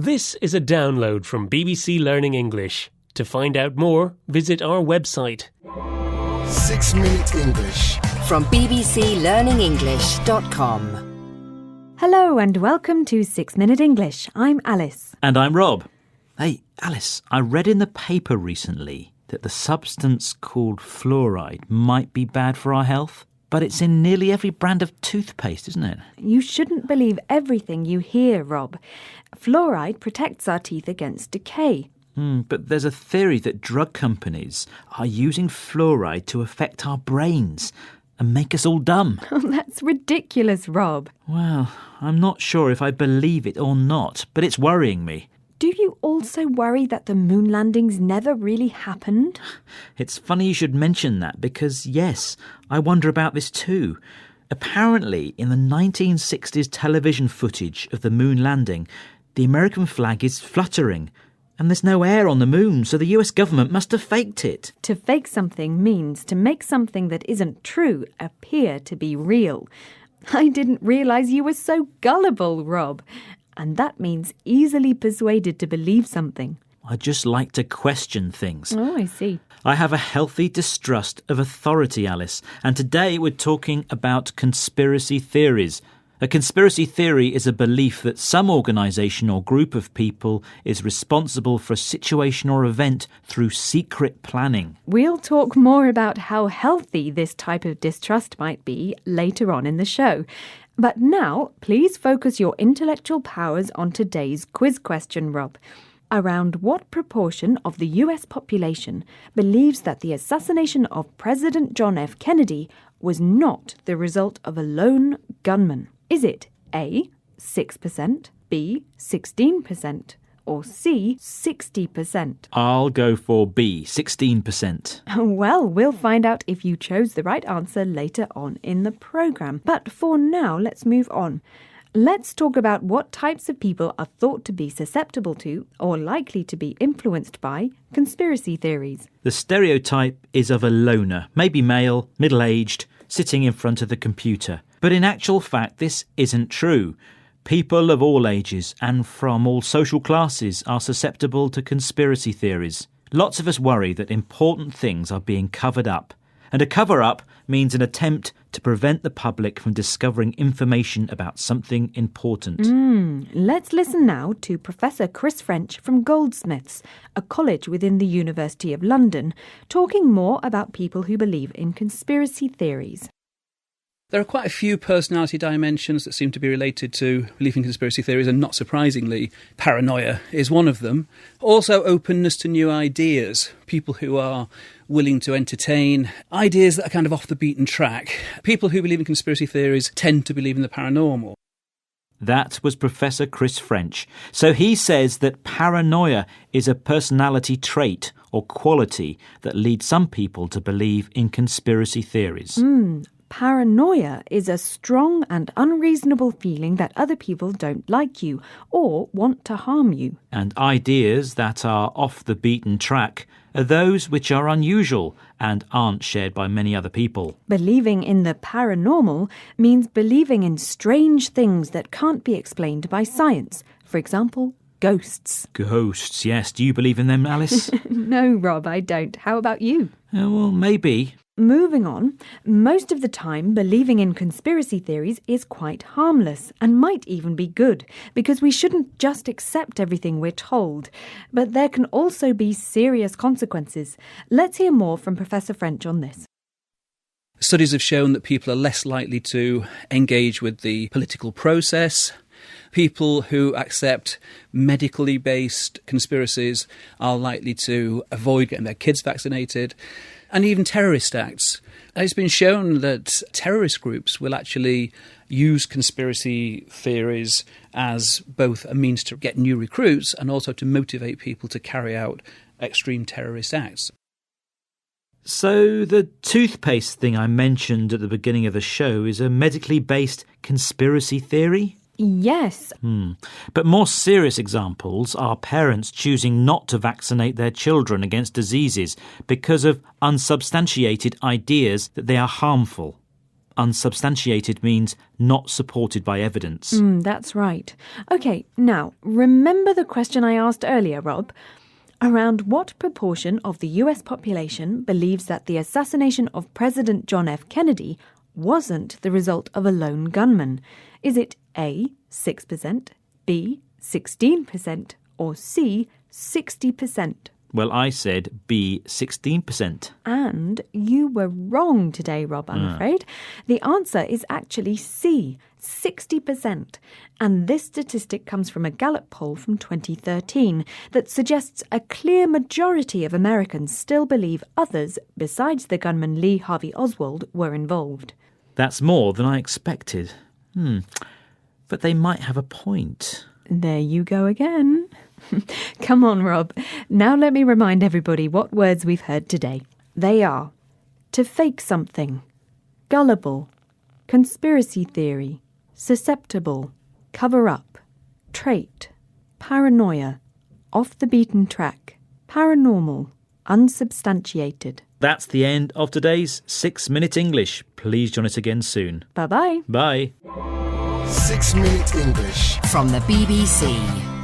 This is a download from BBC Learning English. To find out more, visit our website. 6 Minute English from bbclearningenglish.com. Hello and welcome to 6 Minute English. I'm Alice. And I'm Rob. Hey, Alice, I read in the paper recently that the substance called fluoride might be bad for our health. But it's in nearly every brand of toothpaste, isn't it? You shouldn't believe everything you hear, Rob. Fluoride protects our teeth against decay. But there's a theory that drug companies are using fluoride to affect our brains and make us all dumb. Oh, that's ridiculous, Rob. Well, I'm not sure if I believe it or not, but it's worrying me. Do you also worry that the moon landings never really happened? It's funny you should mention that because, yes, I wonder about this too. Apparently, in the 1960s television footage of the moon landing, the American flag is fluttering and there's no air on the moon, so the US government must have faked it. To fake something means to make something that isn't true appear to be real. I didn't realise you were so gullible, Rob. And that means easily persuaded to believe something. I just like to question things. Oh, I see. I have a healthy distrust of authority, Alice, and today we're talking about conspiracy theories. A conspiracy theory is a belief that some organisation or group of people is responsible for a situation or event through secret planning. We'll talk more about how healthy this type of distrust might be later on in the show. But now, please focus your intellectual powers on today's quiz question, Rob. Around what proportion of the US population believes that the assassination of President John F. Kennedy was not the result of a lone gunman? Is it A, 6%, B, 16%, or C, 60%? I'll go for B, 16%. Well, we'll find out if you chose the right answer later on in the programme. But for now, let's move on. Let's talk about what types of people are thought to be susceptible to or likely to be influenced by conspiracy theories. The stereotype is of a loner, maybe male, middle-aged, sitting in front of the computer. But in actual fact, this isn't true. People of all ages and from all social classes are susceptible to conspiracy theories. Lots of us worry that important things are being covered up. And a cover-up means an attempt to prevent the public from discovering information about something important. Let's listen now to Professor Chris French from Goldsmiths, a college within the University of London, talking more about people who believe in conspiracy theories. There are quite a few personality dimensions that seem to be related to believing conspiracy theories, and not surprisingly, paranoia is one of them. Also, openness to new ideas, people who are willing to entertain ideas that are kind of off the beaten track. People who believe in conspiracy theories tend to believe in the paranormal. That was Professor Chris French. So he says that paranoia is a personality trait or quality that leads some people to believe in conspiracy theories. Paranoia is a strong and unreasonable feeling that other people don't like you or want to harm you. And ideas that are off the beaten track are those which are unusual and aren't shared by many other people. Believing in the paranormal means believing in strange things that can't be explained by science. For example, ghosts. Ghosts, yes. Do you believe in them, Alice? No, Rob, I don't. How about you? Well, maybe. Moving on, most of the time believing in conspiracy theories is quite harmless and might even be good because we shouldn't just accept everything we're told. But there can also be serious consequences. Let's hear more from Professor French on this. Studies have shown that people are less likely to engage with the political process. People who accept medically based conspiracies are likely to avoid getting their kids vaccinated. And even terrorist acts. It's been shown that terrorist groups will actually use conspiracy theories as both a means to get new recruits and also to motivate people to carry out extreme terrorist acts. So the toothpaste thing I mentioned at the beginning of the show is a medically based conspiracy theory? Yes. But more serious examples are parents choosing not to vaccinate their children against diseases because of unsubstantiated ideas that they are harmful. Unsubstantiated means not supported by evidence. That's right. OK, now, remember the question I asked earlier, Rob? Around what proportion of the US population believes that the assassination of President John F. Kennedy wasn't the result of a lone gunman? Is it A, 6%, B, 16%, or C, 60%? Well, I said B, 16%. And you were wrong today, Rob, I'm afraid. The answer is actually C, 60%. And this statistic comes from a Gallup poll from 2013 that suggests a clear majority of Americans still believe others, besides the gunman Lee Harvey Oswald, were involved. That's more than I expected. But they might have a point. There you go again. Come on, Rob. Now let me remind everybody what words we've heard today. They are to fake something, gullible, conspiracy theory, susceptible, cover up, trait, paranoia, off the beaten track, paranormal, unsubstantiated. That's the end of today's 6-Minute English. Please join us again soon. Bye-bye. Bye. 6 Minute English. From the BBC.